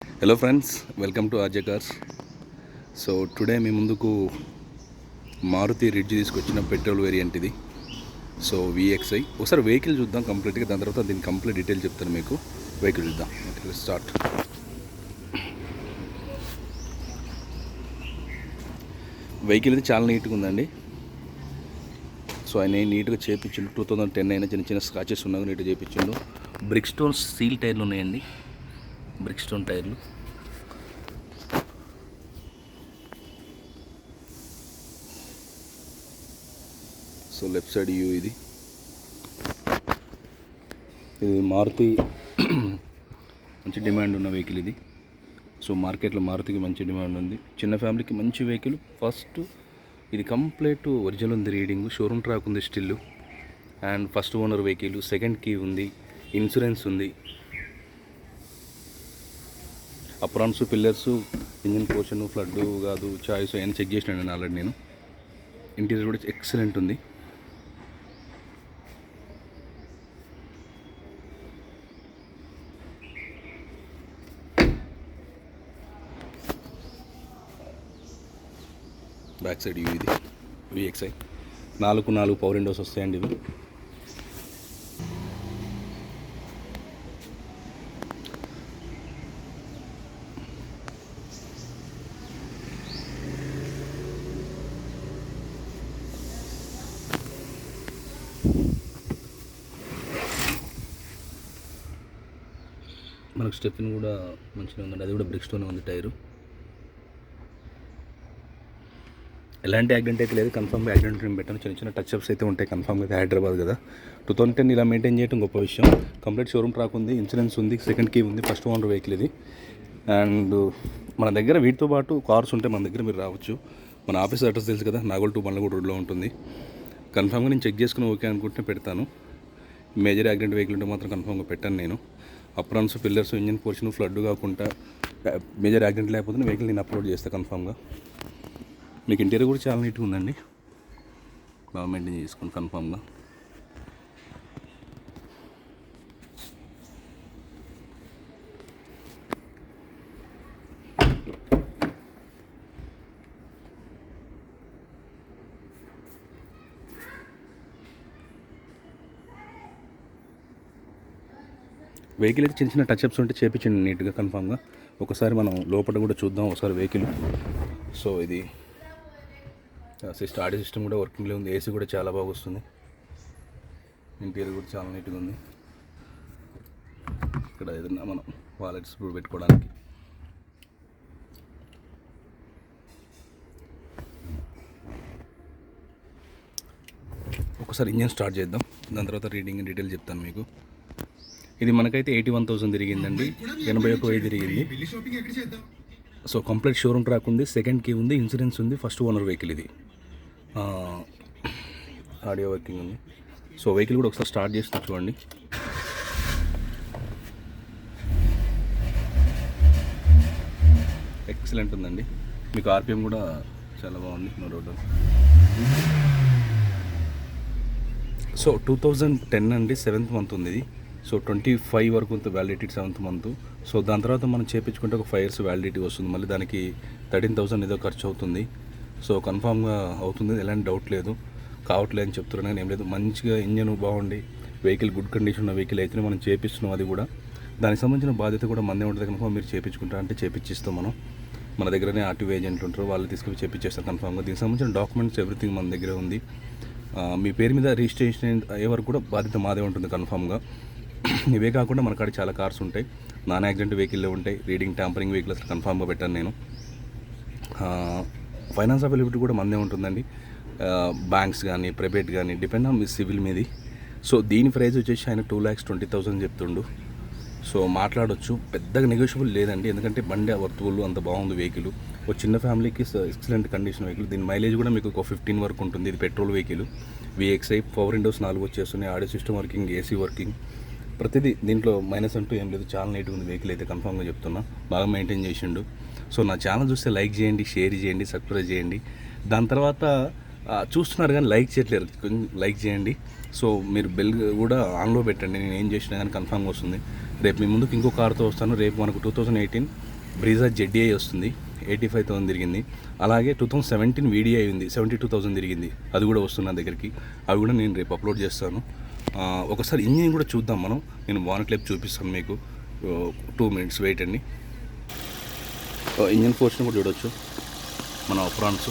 Hello friends, welcome to RJ cars. So today మీ ముందుకు Maruti Ritz తీసుకొచ్చిన పెట్రోల్ వేరియంట్ ఇది. సో విఎక్స్ఐ ఒకసారి వెహికల్ చూద్దాం కంప్లీట్గా, దాని తర్వాత దీని కంప్లీట్ డీటెయిల్ చెప్తాను మీకు. వెహికల్ చూద్దాం. స్టార్ట్. వెహికల్ ఇది చాలా నీట్గా ఉందండి. సో ఆయన నీట్గా చేయించిండు. 2010 అయినా చిన్న చిన్న స్క్రాచెస్ ఉన్నాక నీట్గా చేయించిండు. బ్రిక్ స్టోన్ స్టీల్ టైర్లు ఉన్నాయండి, బ్రిక్ స్టోన్ టైర్లు. సో లెఫ్ట్ సైడ్ వ్యూ ఇది మారుతి మంచి డిమాండ్ ఉన్న వెహికల్ ఇది. సో మార్కెట్లో మారుతికి మంచి డిమాండ్ ఉంది. చిన్న ఫ్యామిలీకి మంచి వెహికల్. ఫస్ట్ ఇది కంప్లీట్ ఒరిజినల్ ఉంది, రీడింగ్ షోరూమ్ ట్రాక్ ఉంది still, and first owner vehicle, second key ఉంది, ఇన్సూరెన్స్ ఉంది, aprons, pillars, engine portion, flood కాదు, చాయిస్ అవన్నీ చెక్ చేసినాను ఆల్రెడీ నేను. ఇంటీరియర్ కూడా ఎక్సలెంట్ ఉంది. బ్యాక్ సైడ్ వ్యూ ఇది విఎక్స్ఐ. 4 పవర్ విండోస్ వస్తాయండి ఇవి. మనకు స్టెప్ని కూడా మంచిగా ఉందండి, అది కూడా బ్రిక్ స్టోన్ ఉంది టైరు. ఎలాంటి యాక్సిడెంట్ అయితే లేదు, కన్ఫర్మ్గా యాక్సిడెంట్ ఏం పెట్టాను. చిన్న చిన్న టచ్అప్స్ అయితే ఉంటాయి కన్ఫర్మ్గా. అయితే హైదరాబాద్ కదా, 2010 ఇలా మెయింటైన్ చేయడం గొప్ప విషయం. కంప్లీట్ షోరూమ్ ట్రాక్ ఉంది, ఇన్సూరెన్స్ ఉంది, సెకండ్ కీ ఉంది, ఫస్ట్ ఓనర్ వెహికల్ ఇది. అండ్ మన దగ్గర వీటితో పాటు కార్స్ ఉంటే మన దగ్గర మీరు రావచ్చు. మన ఆఫీస్ అడ్రస్ తెలుసు కదా, నాగోల్ టు బండ్లగూడ రోడ్లో ఉంటుంది. కన్ఫర్మ్గా నేను చెక్ చేసుకుని ఓకే అనుకుంటే పెడతాను. మేజర్ యాక్సిడెంట్ వెహికల్ ఉంటే మాత్రం కన్ఫర్మ్గా పెట్టాను నేను. Aprons, pillars, engine portion, flood కాకుండా మేజర్ యాక్సిడెంట్ లేకపోతే వెహికల్ నేను అప్లోడ్ చేస్తాను కన్ఫర్మ్గా. మీకు ఇంటీరియర్ కూడా చాలా నీట్గా ఉందండి, బాగా మెయింటైన్ చేసుకోండి కన్ఫామ్గా. వెహికల్ అయితే చిన్న చిన్న టచ్అప్స్ ఉంటే చేపించండి నీట్గా కన్ఫామ్గా. ఒకసారి మనం లోపల కూడా చూద్దాం ఒకసారి వెహికల్. సో ఇది ఆడియో సిస్టమ్ కూడా వర్కింగ్లో ఉంది, ఏసీ కూడా చాలా బాగా వస్తుంది, ఇంటీరియర్ కూడా చాలా నీట్గా ఉంది. ఇక్కడ ఏదన్నా మనం వాలెట్స్ కూడా పెట్టుకోవడానికి. ఒకసారి ఇంజన్ స్టార్ట్ చేద్దాం, దాని తర్వాత రీడింగ్ డీటెయిల్ చెప్తాను మీకు. ఇది మనకైతే 81,000 తిరిగిందండి, 81,000 తిరిగింది. సో కంప్లీట్ షోరూమ్ ట్రాక్ ఉంది, సెకండ్ కీ ఉంది, ఇన్సూరెన్స్ ఉంది, ఫస్ట్ ఓనర్ వెహికల్ ఇది. ఆడియో వర్కింగ్ ఉంది. సో వెహికల్ కూడా ఒకసారి స్టార్ట్ చేసి చూడండి. ఎక్సలెంట్ ఉందండి. మీకు ఆర్పిఎం కూడా చాలా బాగుంది, నో డౌట్. సో 2010 అండి, 7th మంత్ ఉంది ఇది. సో 25 వరకు ఉంది వ్యాలిడిటీ, 7th మంత్. సో దాని తర్వాత మనం చేయించుకుంటే ఒక 5 years వ్యాలిడిటీ వస్తుంది. మళ్ళీ దానికి 13,000 ఏదో ఖర్చు అవుతుంది. సో కన్ఫామ్గా అవుతుంది, ఎలాంటి డౌట్ లేదు. కావట్లేదు అని చెప్తున్నాను కానీ ఏం లేదు. మంచిగా ఇంజన్ బాగుండి వెహికల్ గుడ్ కండిషన్ ఉన్న వెహికల్ అయితే మనం చేపిస్తున్నాం. అది కూడా దానికి సంబంధించిన బాధ్యత కూడా మనదే ఉంటుంది. కనుక మీరు చేయించుకుంటారా అంటే చేపించిస్తాం మనం. మన దగ్గరనే ఆర్టీఓ ఏజెంట్లు ఉంటారు, వాళ్ళు తీసుకుని చేపించేస్తారు కన్ఫామ్గా. దీనికి సంబంధించిన డాక్యుమెంట్స్ ఎవ్రీథింగ్ మన దగ్గర ఉంది. మీ పేరు మీద రిజిస్ట్రేషన్ అయ్యే వరకు కూడా బాధ్యత మాదే ఉంటుంది కన్ఫామ్గా. ఇవే కాకుండా మన కాడ చాలా కార్స్ ఉంటాయి, నాన్ యాక్సిడెంట్ వెహికల్లో ఉంటాయి, రీడింగ్ ట్యాంపరింగ్ వెహికల్ అసలు కన్ఫామ్గా పెట్టాను నేను. ఫైనాన్స్ అవైలబిలిటీ కూడా మనదే ఉంటుందండి. బ్యాంక్స్ కానీ ప్రైవేట్ కానీ డిపెండ్ ఆన్ మీ సివిల్ మీది. సో దీని ప్రైస్ వచ్చేసి ఆయన 2,20,000 చెప్తుండు. సో మాట్లాడవచ్చు, పెద్దగా నెగోషియబుల్ లేదండి, ఎందుకంటే బండి వర్తువులు అంత బాగుంది వెహికల్. ఒక చిన్న ఫ్యామిలీకి ఎక్సలెంట్ కండిషన్ వెహికల్. దీని మైలేజ్ కూడా మీకు ఒక 15 వరకు ఉంటుంది. ఇది petrol vehicle, VXi, power Windows 4 వచ్చేస్తున్నాయి, audio system working, AC working, ప్రతిదీ దీంట్లో మైనస్ అంటూ ఏం లేదు. చాలా నీట్గా ఉంది వెహికల్ అయితే కన్ఫామ్గా చెప్తున్నా, బాగా మెయింటైన్ చేసిండు. సో నా ఛానల్ చూస్తే లైక్ చేయండి, షేర్ చేయండి, సబ్స్క్రైబ్ చేయండి. దాని తర్వాత చూస్తున్నారు కానీ లైక్ చేయట్లేరు, కొంచెం లైక్ చేయండి. సో మీరు బెల్ కూడా ఆన్లో పెట్టండి, నేను ఏం చేసినా కానీ కన్ఫామ్గా వస్తుంది. రేపు మీ ముందుకు ఇంకో కార్తో వస్తాను. రేపు మనకు 2018 బ్రీజా జెడ్డీఐ వస్తుంది, 85,000 తిరిగింది. అలాగే 2017 వీడిఐ ఉంది, 72,000 తిరిగింది. అది కూడా వస్తుంది నా దగ్గరికి. అవి కూడా నేను రేపు అప్లోడ్ చేస్తాను. ఒకసారి ఇంజిన్ కూడా చూద్దాం మనం. నేను బానెట్ లేపు చూపిస్తాను మీకు. 2 minutes వెయిట్ అండి. ఇంజిన్ ఫోర్స్ని కూడా చూడవచ్చు మన అప్రాన్స్.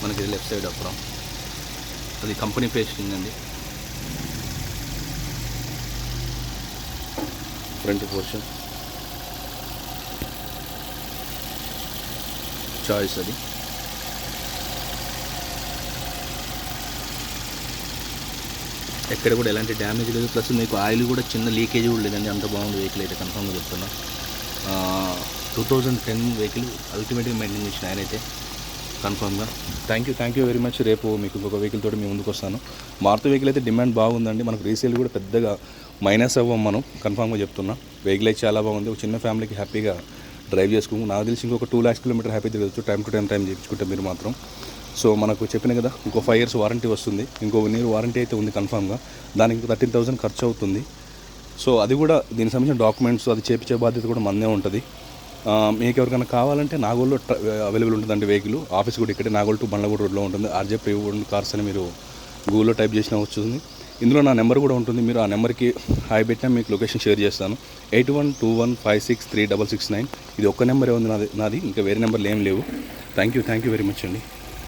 మనకి లెఫ్ట్ సైడ్ అప్రాన్, అది కంపెనీ పేస్టింగ్ అండి. ఫ్రంట్ పోర్షన్ చాయిస్, అది ఎక్కడ కూడా ఎలాంటి డ్యామేజ్ లేదు. ప్లస్ మీకు ఆయిల్ కూడా చిన్న లీకేజ్ కూడా లేదండి. అంత బాగుంది వెహికల్ అయితే, కన్ఫర్మ్గా చెప్తున్నా. 2010 వెహికల్ అల్టిమేట్గా మెయింటైన్ చేసిన ఆయన అయితే కన్ఫర్మ్గా. Thank you very much. రేపు మీకు ఇంకొక వెహికల్ తోటి మేము ముందుకు వస్తాను. మారుతి వెహికల్ అయితే డిమాండ్ బాగుందండి. మనకు రీసేల్ కూడా పెద్దగా మైనస్ అవ్వం మనం, కన్ఫర్మ్గా చెప్తున్నా. వెహికల్ అయితే చాలా బాగుంది. ఒక చిన్న ఫ్యామిలీకి హ్యాపీగా డ్రైవ్ చేసుకోము. నాకు తెలిసి ఇంకొక 2 lakhs kilometer హ్యాపీ తిరగచ్చు టైం టు టైం చేయించుకుంటే మీరు మాత్రం. సో మనకు చెప్పిన కదా, ఇంకో 5 years వారంటీ వస్తుంది. ఇంకో 1 year వారంటీ అయితే ఉంది కన్ఫర్మ్గా. దానికి 13,000 ఖర్చు అవుతుంది. సో అది కూడా దీనికి సంబంధించిన డాక్యుమెంట్స్ అది చేపించే బాధ్యత కూడా మనదే ఉంటుంది. మీకు ఎవరికైనా కావాలంటే నాగోల్లో అవైలబుల్ ఉంటుందండి వెహికల్. ఆఫీస్ కూడా ఇక్కడే నాగోల్ టు బండ్లగూడ రోడ్లో ఉంటుంది. ఆర్జే ప్రీవుడ్ కార్స్ అని మీరు గూగుల్లో టైప్ చేసినా వస్తుంది. ఇందులో నా నెంబర్ కూడా ఉంటుంది. మీరు ఆ నెంబర్కి హాయ్ పెట్టినా మీకు లొకేషన్ షేర్ చేస్తాను. 8121563669. ఇది ఒక్క నెంబరే ఉంది నాది. ఇంకా వేరే నెంబర్లు ఏం లేవు. థ్యాంక్ యూ వెరీ మచ్ అండి.